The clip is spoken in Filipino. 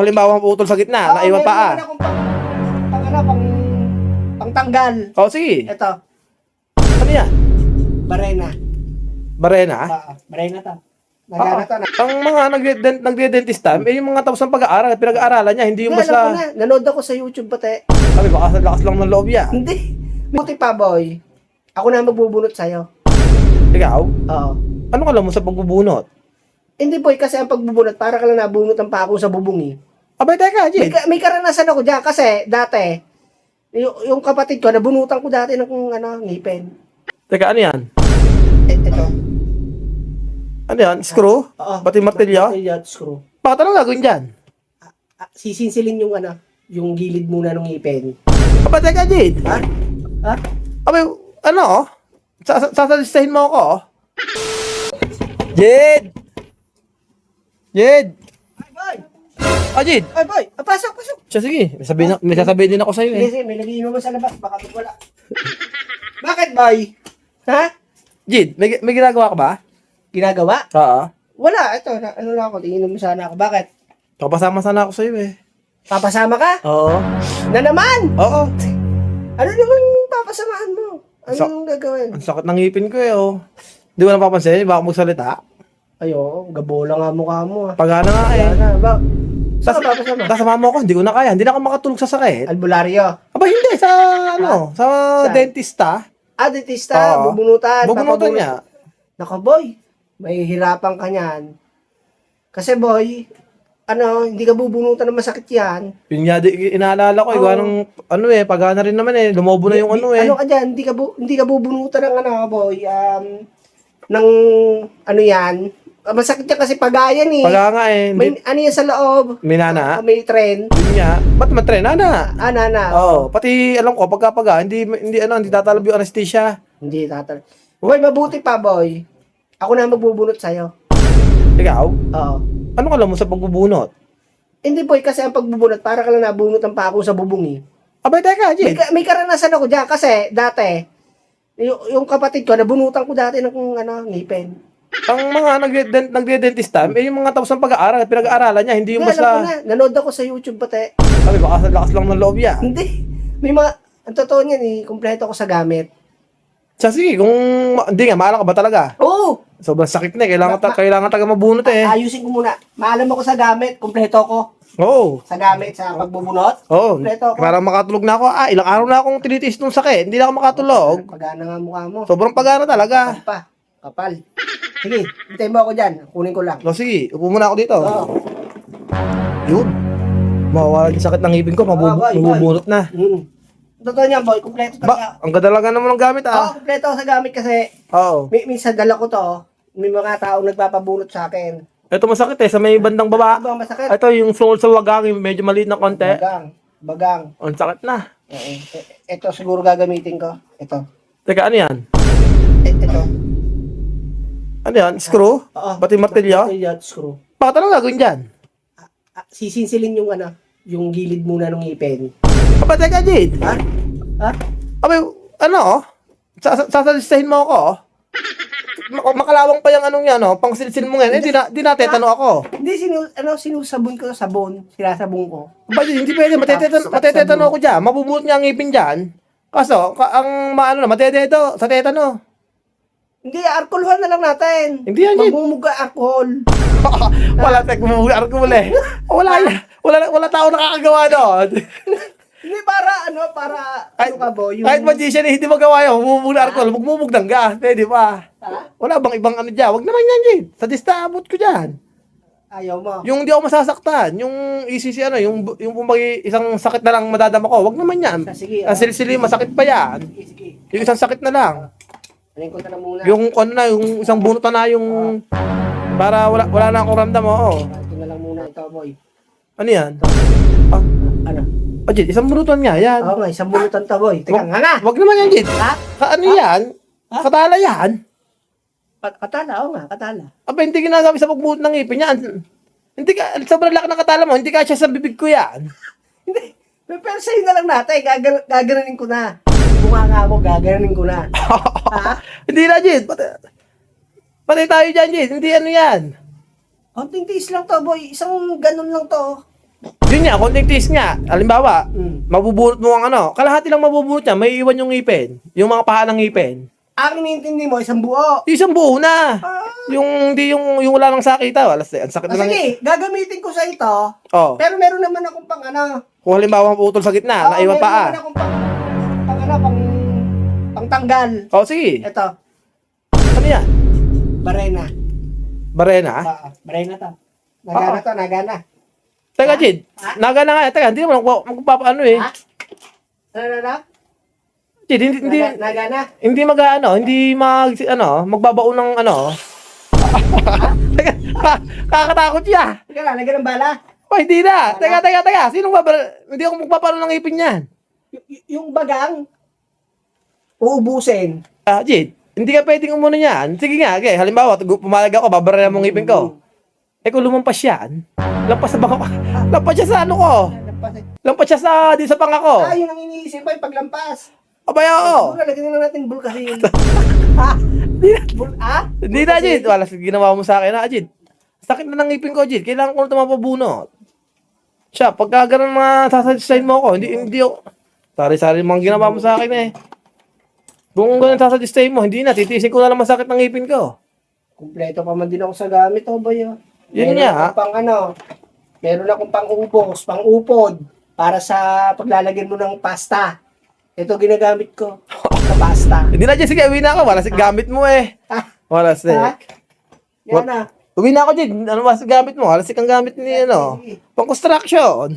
Halimbawa, putol sa gitna, naiwan pa meron akong pangtanggal. Oh, sige. Ito, Ano yan? barena. Barena? Barena to. Nagana to na. Ang mga nagde-dentista, yung mga tapos ng pag-aaral, pinag-aaralan niya, hindi yung Hindi, alam ko basta, na. Nanood ako sa YouTube pati. sabi, baka sa lakas lang ng loob yan. Hindi. Buti pa, boy. Ako na magbubunot sa'yo. Ikaw? Oo. Ano ka lang mo sa pagbubunot? Hindi, boy, kasi ang pagbubunot, para ka lang nabunot ang pako sa bubong eh. Abay, teka, Jid. May karanasan ako dyan kasi dati, yung kapatid ko, nabunutan ko dati ng ngipin. Teka, ano yan? Ito. Ano yan? Screw? Oo. Pati martilyo? Martilyo at screw. Bakit anong gagawin dyan? Sisinsilin yung gilid muna ng ngipin. Abay, teka, Jid. Ha? Ha? Abay, ano? Sasalistahin mo ako? Jid! Jid! Ay, boy! Ah, Jid! Ay, boy! Pasok, pasok! Siya, sige. May sasabihin din ako sa'yo eh. Sige, may nagiinom mo sa labas. Baka wala. Bakit, boy? Ha? Jid, may ginagawa ka ba? Ginagawa? Oo. Wala. Ito, ano lang ako. Tingin mo sana ako. Bakit? Kapasama sana ako sa'yo eh. Papasama ka? Oo. Na naman! Oo. Ano naman papasamahan mo? Ano Sa- yung gagawin? Ang sakit ng ngipin ko eh oh. Di mo napapansin? Baka magsalita. Ayo, gabola nga mukha mo ah. Pagana nga eh. Kaya na, ba? Saan ka papasama? Kasama mo ako, hindi ko na kaya. Hindi na ako makatulog sa sakit. Albularyo. Aba hindi, sa ano, sa Saan? dentista. Dentista, Oo. bubunutan. Bubunutan niya. Naka boy, may hirapan ka niyan. Kasi boy, hindi ka bubunutan ng masakit yan. Yun nga, inaalala ko, iwa ng, pagana rin naman eh. Lumobo na yung ano eh. Ano ka dyan, hindi ka bubunutan ng boy, ng yan. Masakit yan kasi pagayan eh. Paga nga eh. May, yan sa loob. May nana. May tren. Yun nga. Ba't matren? Nana. Nana. Oo. Pati, alam ko, pagka, hindi tatalab yung anesthesia. Hindi tatal. Boy, mabuti pa, boy. Ako na magbubunot sa'yo. Ikaw? Oo. Ano ka lang mo sa pagbubunot? Hindi, boy, kasi ang pagbubunot, para ka lang nabunot ang pako sa bubong eh. Abay, teka, Jid. May karanasan ako dyan kasi dati, yung kapatid ko, nabunutan ko dati ng ngipin. Ang mga nagde-dentista, yung mga tapos ng pag-aaral, pinag-aaralan niya, hindi yung Hindi, alam ko basta, na. Nanood ako sa YouTube pati. sabi, baka sa lakas lang ng loob yan. Hindi. May ang totoo niyan eh, kumpleto ko sa gamit. Siya, sige, kung, hindi nga, maalam ka ba talaga? Oo! Sobrang sakit na eh, kailangan taga mabunot eh. Ayusin ko muna. Maalam ako sa gamit, kumpleto ko. Oo. Sa gamit, sa pagbubunot. Oo. Kumpleto ko. Para makatulog na ako, ilang araw na akong tinitiis nung sakit, hindi na ako makatulog. Pagana nga mukha mo. Sobrang pagana talaga. Kapal. Sige, hintayin mo ako dyan. Kunin ko lang. So, sige, upo muna ako dito. Oo. Yun. Mawawala yung sakit ng ngipin ko, boy. mabubunot na. Totoo niyan, boy. Kumpleto talaga. Ang gadalaga naman ng gamit Oo, kumpleto ako sa gamit kasi Oo. minsan dala ko to. May mga taong nagpapabunot sa akin. Ito masakit eh, sa may bandang baba. Ano ba masakit? Ito yung sungol sa wagang, yung medyo maliit na konti. Bagang. Ang sakit na. Oo. Ito siguro gagamitin ko. Ito. Teka, ano yan? Ito. Ano yan? Screw? Oo. Pati martilyo? Martilyo at screw. Bakit anong gagawin dyan? Sisinsilin yung gilid muna ng ngipin. Aba, teka, Jid. Ha? Ha? Abay, ano? Sasalistahin mo ako? Makalawang pa yung anong yan, oh. Pang silsil mo yan. Eh, di natetano ako. Hindi, sinusabon ko sa sabon. Sinasabon ko. Aba, Jid, hindi pwede. Matetetano ako dyan. Mabubulot niya ang ngipin dyan. Kaso, ang maano na, mateteto sa tetano. Hindi, alcoholhan na lang natin. Hindi yan, Jid. Magmumuga alcohol. Wala alcohol eh. Wala tao nakakagawa doon. Hindi, para ka, boy? Kahit magician eh, hindi magawa yun. Magmumug na alcohol, magmumug ng gas. Pwede ba? Ha? Wala bang ibang ano dyan? Wag naman yan, Jid. Sa dista, abot ko dyan. Ayaw mo. Yung hindi ako masasaktan, yung ECC yung kumbaga isang sakit na lang madadama ko, wag naman yan. Sige. Ang silisili, masakit pa yan. Sige. Yung isang sakit na lang. Alin ko na muna. Yung ano na, yung isang bunot na yung para wala na akong ramdam, oo. Ito na lang muna ito, boy. Ano yan? Ah, Ano? Jid, isang bunutan nga yan. Oo nga, isang bunutan to, boy. Teka, nga. Wag naman yan, Jid. Ha? Ano yan? Ha? Katala yan. Katala, oo nga, katala. Aba, hindi ginagamit sa pagbuhot ng ngipin yan. Hindi ka, sobrang laki ng katala mo, hindi ka siya sa bibig ko yan. Hindi. Pero sa'yo na lang natin, gagananin ko na. Bunga nga mo, gagananin ko na. Ha? Hindi na, Jid. Patay tayo dyan, Jid. Hindi ano yan. Konting tiis lang to, boy. Isang ganun lang to. Yun nga, konting tiis nga. Halimbawa, Mm. mabubunot mo ang ano. Kalahati lang mabubunot niya, may iwan yung ngipin. Yung mga paa ng ngipin. Ang inintindi mo, isang buo. Isang buo na. Ah. Yung hindi yung wala nang sakita. Wala, ang sakit Ah, na lang. sige, gagamitin ko sa ito. Oh. Pero meron naman akong pang ano. Kung halimbawa maputol sa gitna, Oo, naiwan meron paa. naman akong pang tanggal. Oh, sige. Ito, Ano yan? barena. Barena? Barena to. Nagana to, nagana. Teka, Jid. Naga na nga. Teka, hindi naman magpapaano eh. Ha? Ano? Jid, hindi Nagana? hindi magbabaon ng ano. Teka, kakatakot siya. Teka lang, lagyan ng bala. Oh, hindi na. Teka. Sinong hindi ako magpapaano ng ipin yan. Yung bagang, uubusin. Ah, Jid, hindi ka pwedeng umuno niyan. Sige nga, okay. Halimbawa, pumalag ako, babara mo ng ipin ko. Eh kung lumampas yan, lampas sa baka lampas siya sa ano ko. Lampas siya di sa panga ko. Yun ang iniisip ko, yung paglampas. Abay, oo. Lagyan na natin bulkasin. Hindi na, Jid. Wala, ginawa mo sa akin, ha, Jid. Sakit na ng ngipin ko, Jid. Kailangan ko na ito mapabunot. Siya, pagka ganun mga sasatisfyin mo ako, hindi ako. Sari-sari mga ginawa mo sa akin, eh. Kung ganun sasatisfyin mo, hindi na. Titiisin ko na lang masakit ng ngipin ko. Kumpleto pa man din ako sa gamit, boy. Yun Meron nga. akong pang meron akong pang ubos, pang upod, para sa paglalagyan mo ng pasta. Ito ginagamit ko, sa pasta. Hindi na, Jid. Sige, uwi na ako. Wala si gamit mo, eh. Wala si. Ha? Yan na. Uwi na ako, Jid. Ano ba si gamit mo? Wala si kang gamit ni, ano, pang construction.